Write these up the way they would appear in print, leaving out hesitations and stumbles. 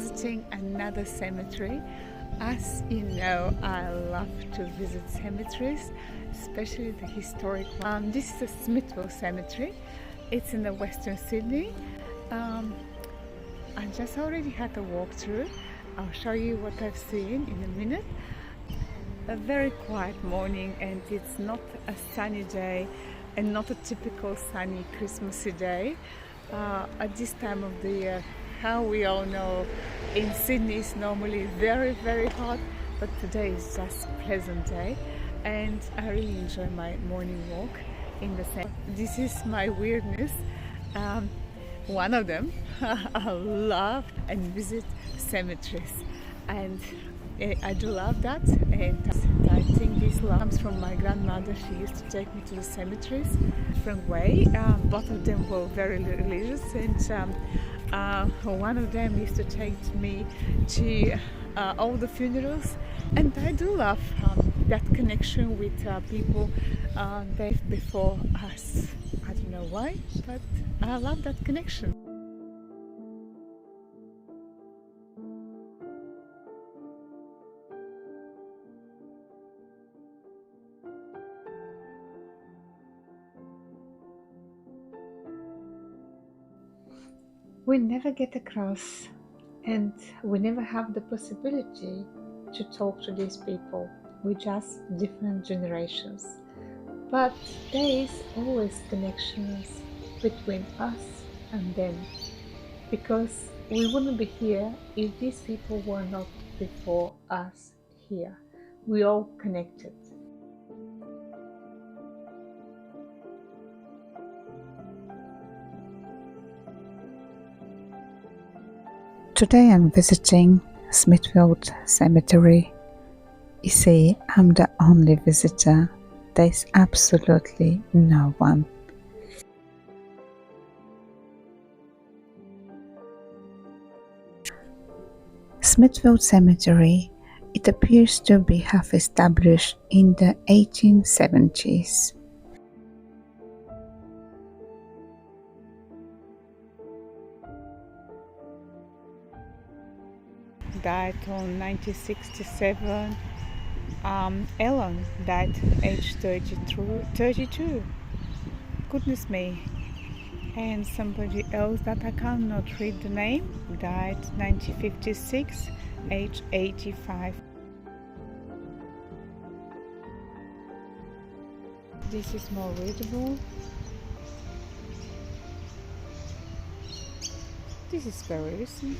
visiting another cemetery. As you know, I love to visit cemeteries, especially the historic one. This is the Smithfield Cemetery. It's in the Western Sydney. I just already had a walkthrough. I'll show you what I've seen in a minute. A very quiet morning, and it's not a sunny day and not a typical sunny Christmassy day. At this time of the year, how we all know, in Sydney it's normally very hot, but today is just a pleasant day, and I really enjoy my morning walk in the cemetery. This is my weirdness. One of them. I love and visit cemeteries, and I do love that, and I think this love comes from my grandmother. She used to take me to the cemeteries different way. Both of them were very religious, and one of them used to take me to all the funerals, and I do love that connection with people they before us. I don't know why, but I love that connection. We never get across, and we never have the possibility to talk to these people. We're just different generations. But there is always connections between us and them, because we wouldn't be here if these people were not before us here. We all connected. Today I'm visiting Smithfield Cemetery. You see, I'm the only visitor. There's absolutely no one. Smithfield Cemetery, it appears to be half established in the 1870s. Died on 1967. Ellen died age 32. Goodness me. And somebody else that I cannot read the name died 1956, age 85. This is more readable. This is very recent.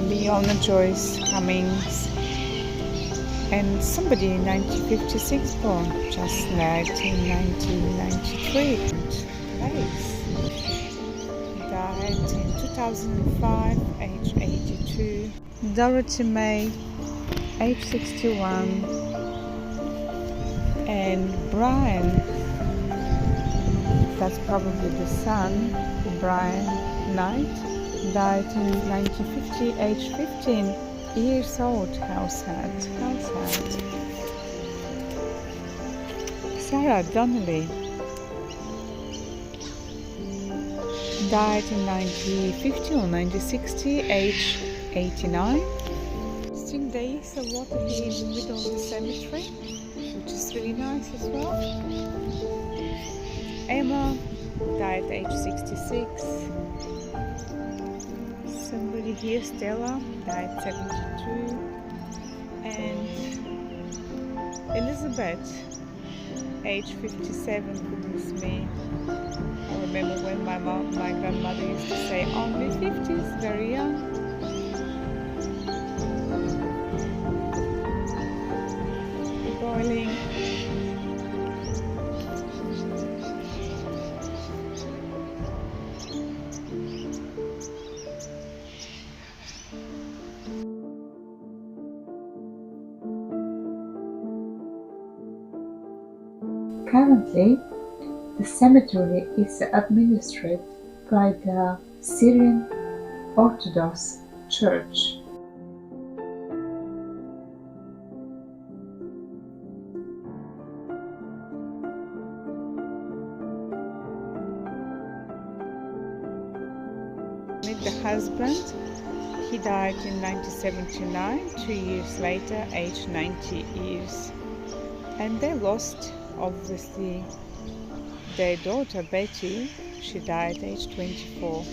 Leona Joyce Cummings, and somebody in 1956 born, just died in 1993. Died in 2005, age 82. Dorothy May, age 61. And Brian, that's probably the son, Brian Knight, died in 1950, age 15 years old. How sad, how sad. Sarah Donnelly died in 1950 or 1960, age 89. Still there is a water here in the middle of the cemetery, which is really nice as well. Emma died age 66. Somebody here, Stella, died 72, and Elizabeth, age 57. Goodness me! I remember when my grandmother used to say only 50s, very young. Boiling. Currently, the cemetery is administered by the Syrian Orthodox Church. Meet the husband. He died in 1979, 2 years later, aged 90 years. And they lost, obviously, their daughter Betty. She died aged 24.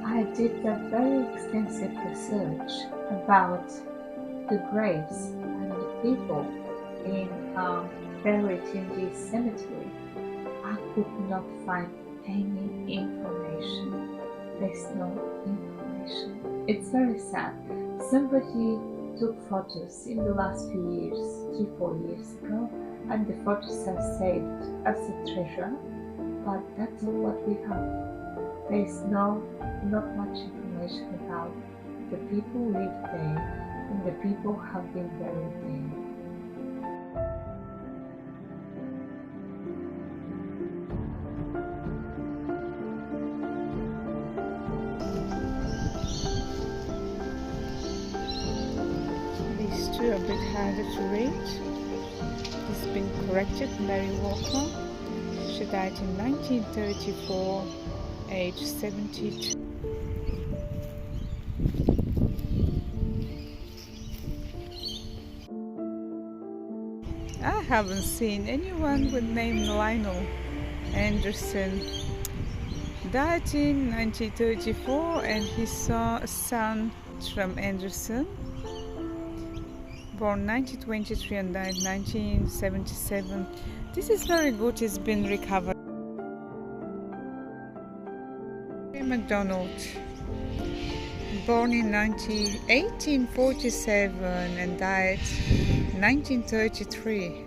I did a very extensive research about the graves and the people buried in this cemetery. I could not find any information. There's no information. It's very sad. Somebody took photos in the last few years, 3-4 years ago, and the photos are saved as a treasure, but that's not what we have. There's not much information about the people who lived there and the people who have been buried there. These two are a bit harder to read. It's been corrected. Mary Walker. She died in 1934, age 72. I haven't seen anyone with name Lionel Anderson. Died in 1934, and he saw a son from Anderson, born 1923 and died 1977. This is very good. It's been recovered. MacDonald, born in 1847 and died 1933.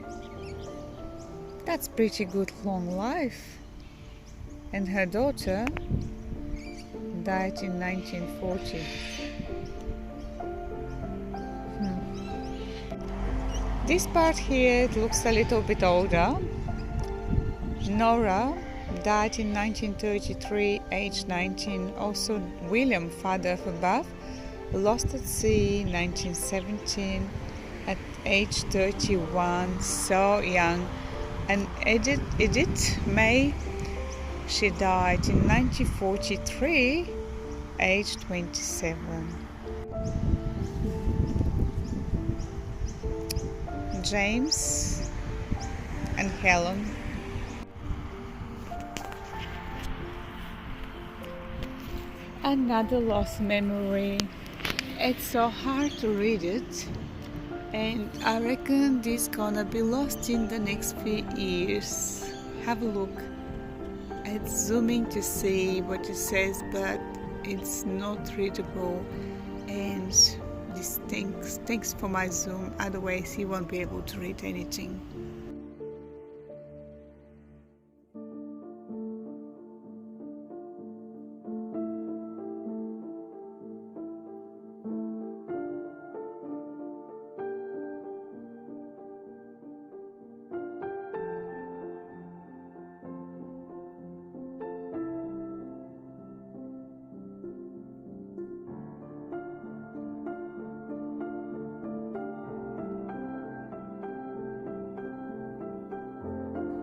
That's pretty good long life. And her daughter died in 1940. This part here, it looks a little bit older. Nora died in 1933, age 19. Also William, father of above, lost at sea 1917 at age 31, so young. And Edith May, she died in 1943, age 27. James and Helen. Another lost memory. It's so hard to read it, and I reckon this is gonna be lost in the next few years. Have a look. It's zooming to see what it says, but it's not readable, and this thanks for my zoom, otherwise you won't be able to read anything.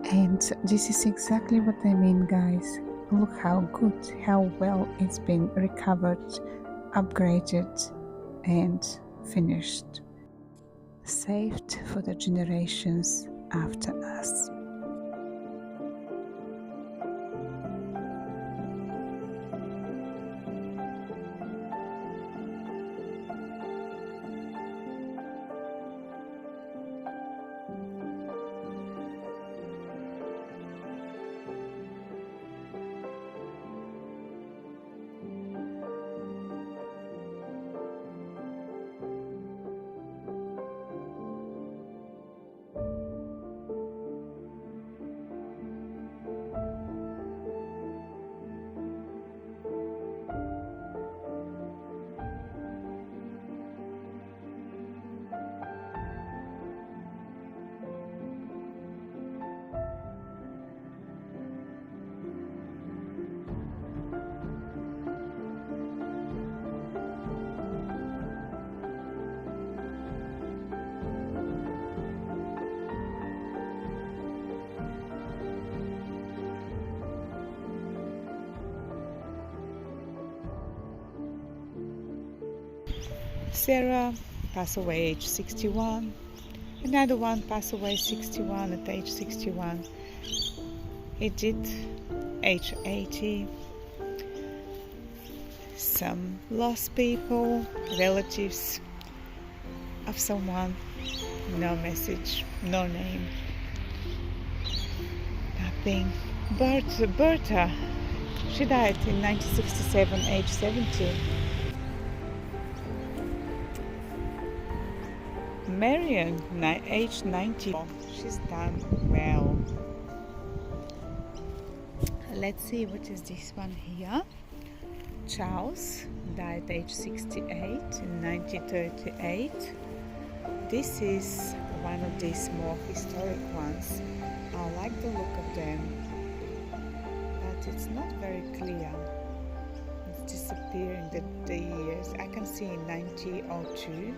And this is exactly what I mean, guys. Look how good, how well it's been recovered, upgraded, and finished. Saved for the generations after us. Sarah passed away age 61. Another one passed away 61 at age 61. Edith, age 80. Some lost people, relatives of someone, no message, no name, nothing. Bertha, she died in 1967, age 70. Marion, age 90. She's done well. Let's see, what is this one here? Charles died age 68 in 1938. This is one of these more historic ones. I like the look of them, but it's not very clear. It's disappearing the years. I can see in 1902,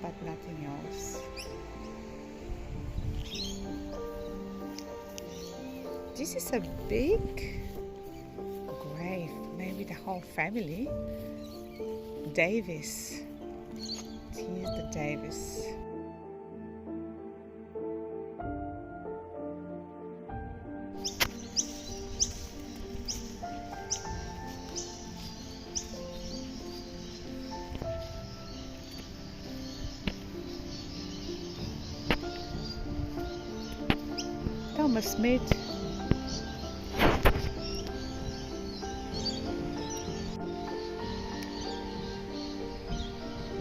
but nothing else. This is a big grave, maybe the whole family. Davis. Here's the Davis. Thomas Smith.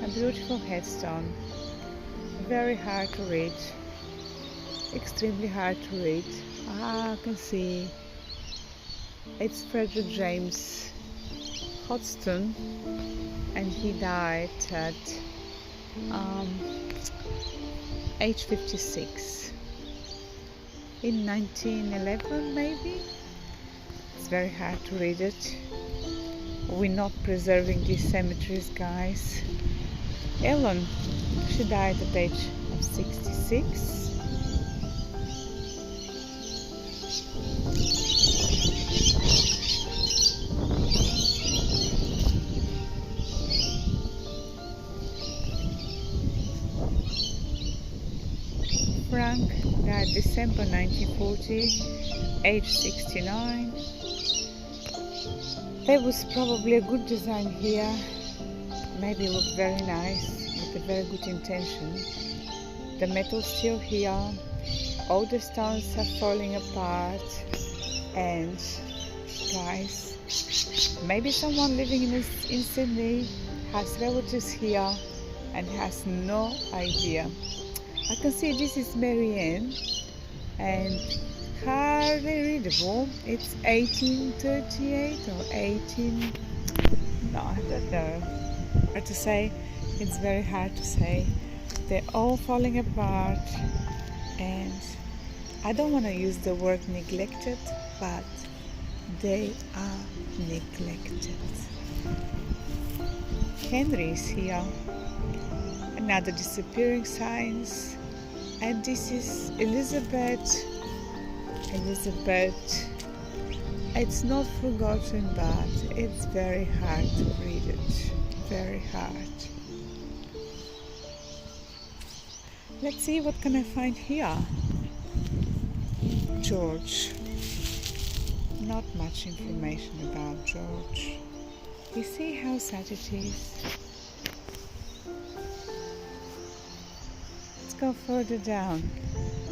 A beautiful headstone, very hard to read, extremely hard to read. I can see it's Frederick James Hodgson, and he died at age 56 in 1911 maybe. It's very hard to read it. We're not preserving these cemeteries, guys. Ellen, she died at the age of 66. Frank died December 1940, age 69. There was probably a good design here. Maybe looked very nice with a very good intention. The metal's still here. All the stones are falling apart. And guys, maybe someone living in Sydney has relatives here and has no idea. I can see this is Marianne and hardly readable. It's 1838 or 18. No, I don't know. But to say, it's very hard to say. They're all falling apart, and I don't want to use the word neglected, but they are neglected. Henry is here, another disappearing signs, and this is Elizabeth. It's not forgotten, but it's very hard to read it. Very hard. Let's see what can I find here. George. Not much information about George. You see how sad it is. Let's go further down.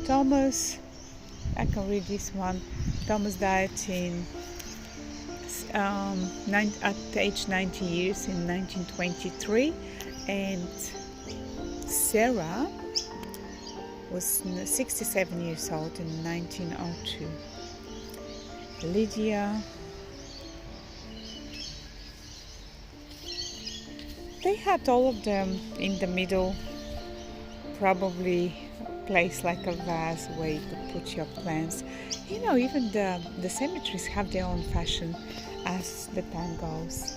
Thomas. I can read this one. Thomas died in at age 90 years in 1923, and Sarah was 67 years old in 1902. Lydia. They had all of them in the middle, probably a place like a vase where you could put your plants. You know, even the cemeteries have their own fashion as the time goes.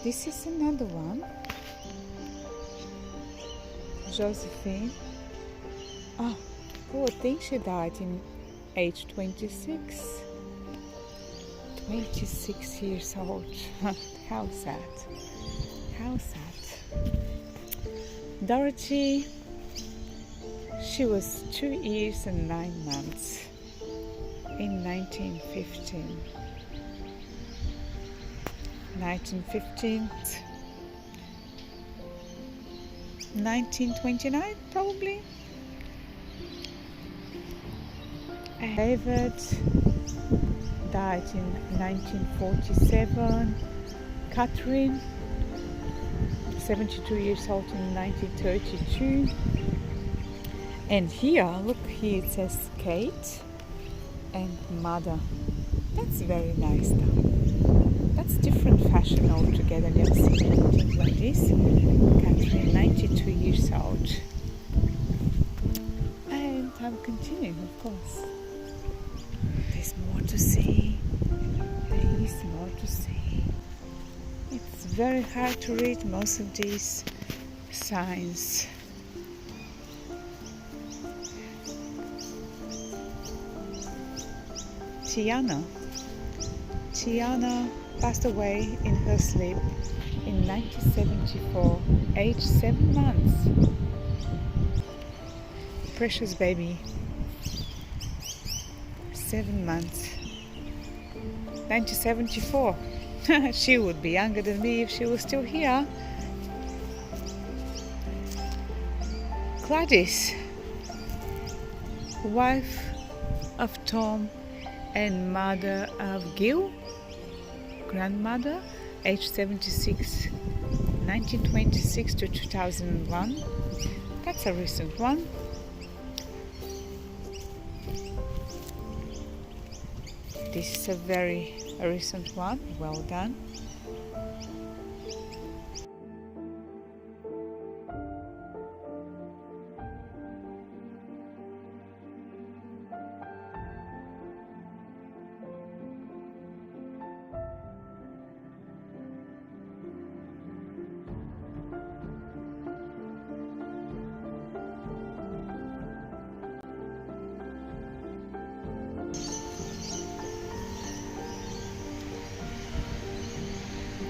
This is another one. Josephine. Oh, poor thing, she died in age 26. 26 years old. How sad. How sad. Dorothy, she was 2 years and 9 months in 1915. 1929 probably. And David died in 1947. Catherine, 72 years old in 1932. And here, look, here it says Kate and mother. That's very nice though. That's different fashion altogether. Never seen anything like this. Catherine, 92 years old. And I'm continuing, of course. There's more to see. There is more to see. It's very hard to read most of these signs. Tiana passed away in her sleep in 1974, aged 7 months. Precious baby, 7 months. 1974. She would be younger than me if she was still here. Gladys, wife of Tom and mother of Gil, grandmother, age 76, 1926 to 2001. That's a recent one. This is a very recent one. Well done.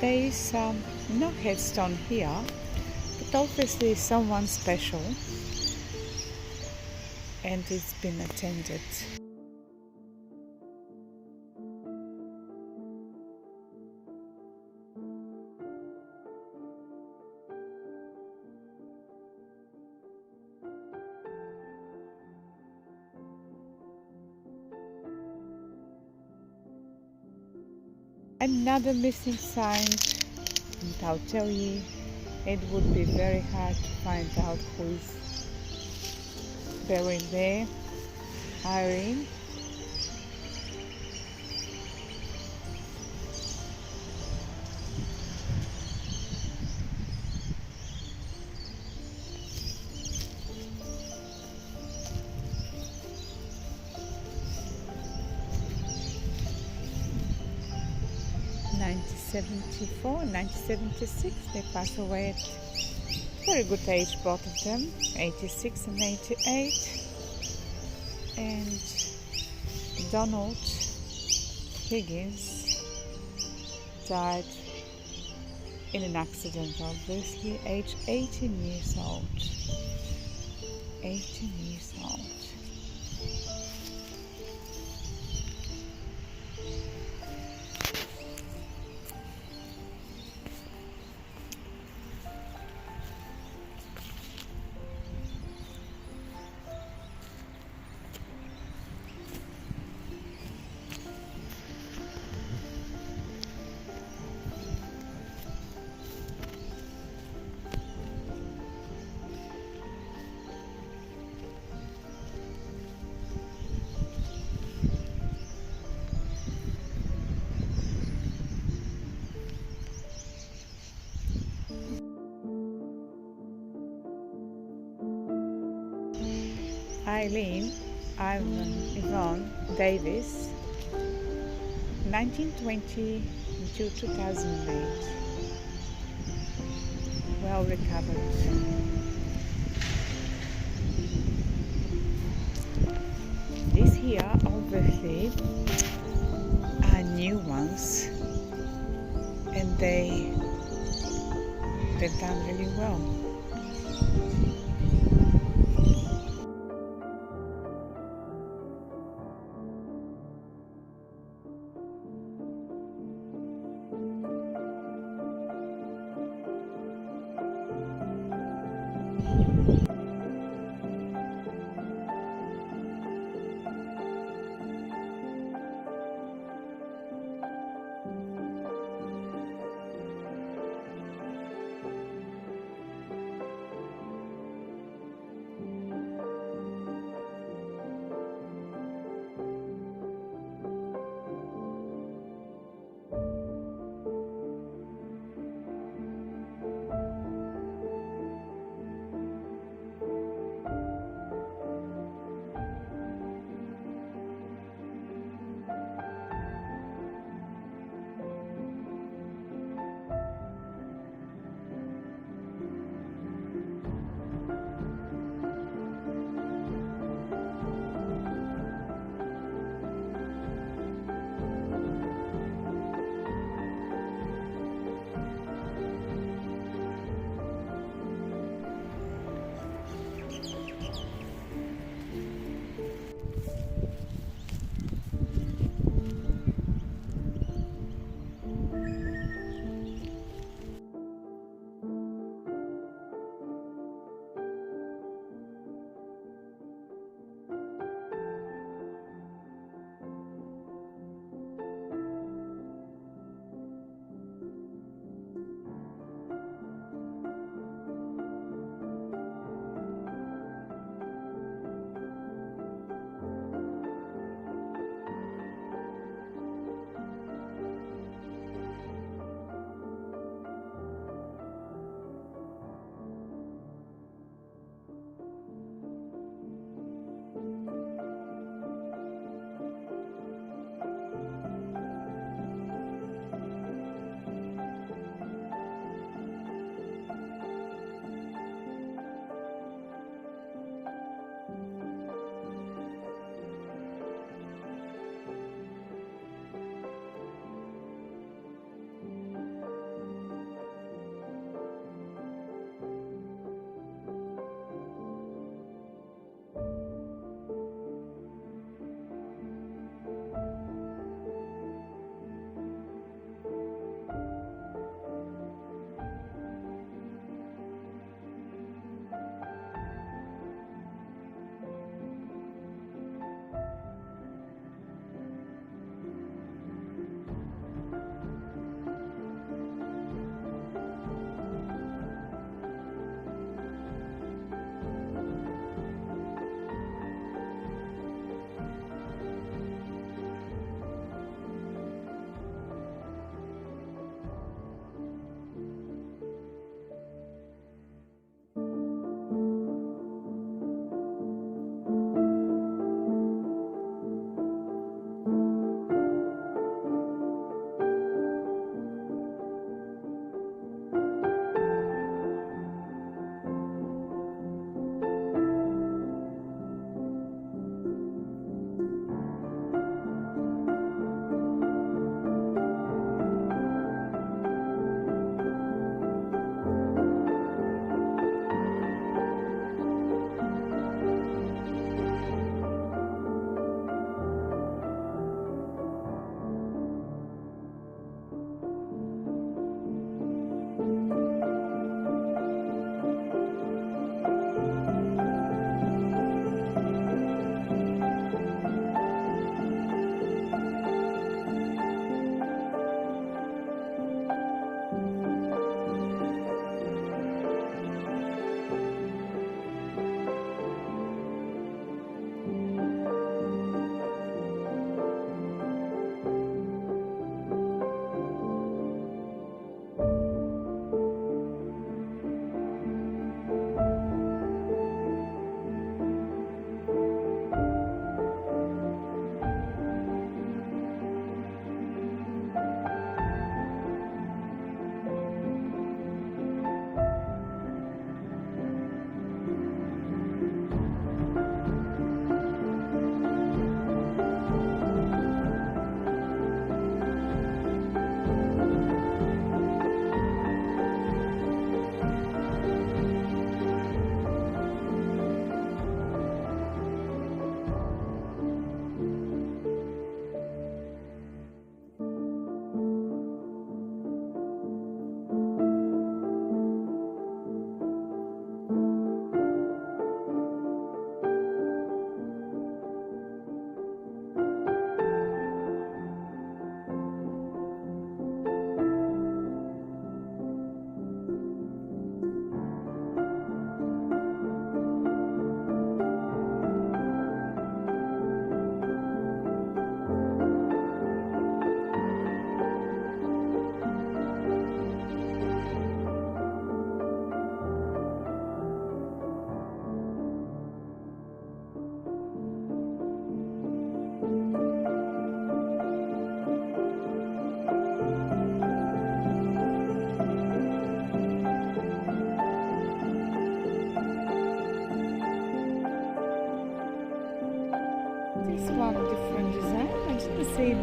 There is no headstone here, but obviously someone special, and it's been attended. Another missing sign, and I'll tell you, it would be very hard to find out who is buried there. Irene. '74, 1976, they passed away at very good age, both of them, 86 and 88. And Donald Higgins died in an accident, obviously, age 18 years old. 18 years old. Eileen Yvonne Davis, 1920 to 2008. Well recovered. These here obviously are new ones, and they they've done really well.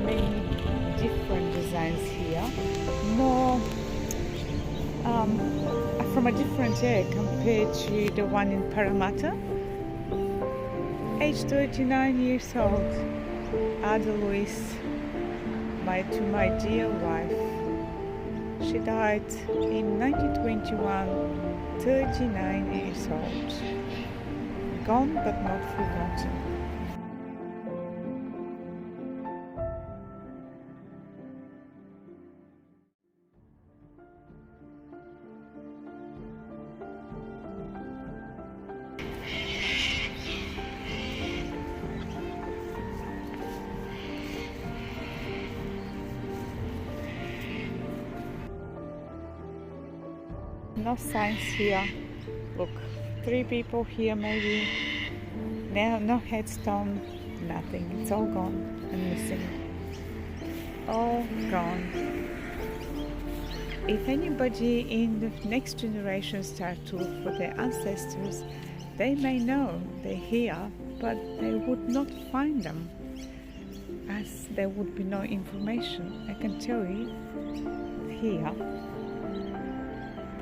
many different designs here, more from a different year compared to the one in Parramatta. Age 39 years old, Ada Louise, my dear wife. She died in 1921, 39 years old. Gone but not forgotten. No signs here. Look, 3 people here maybe. No headstone, nothing. It's all gone and missing. All gone. If anybody in the next generation start to look for their ancestors, they may know they're here, but they would not find them, as there would be no information. I can tell you, here,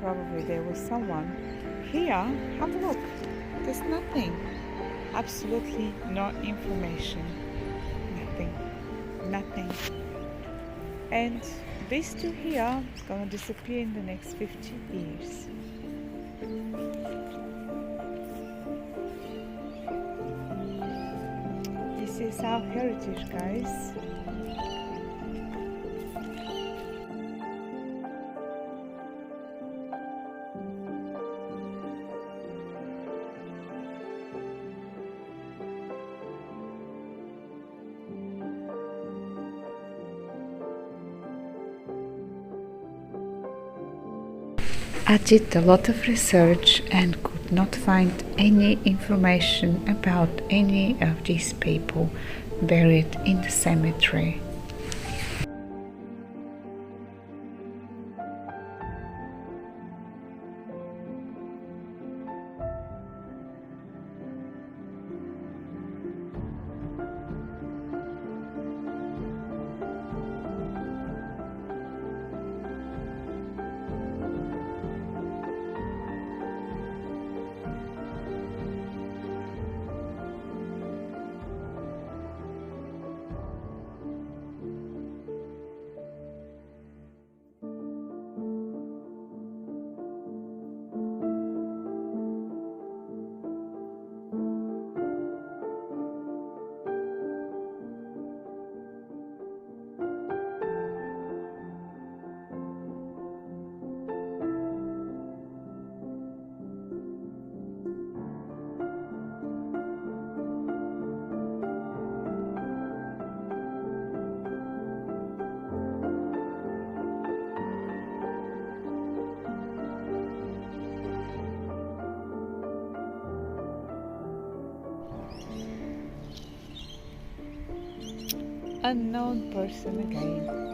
probably there was someone. Here, have a look. There's nothing. Absolutely no information. Nothing. And these two here are gonna disappear in the next 50 years. This is our heritage, guys. I did a lot of research and could not find any information about any of these people buried in the cemetery. Unknown person again.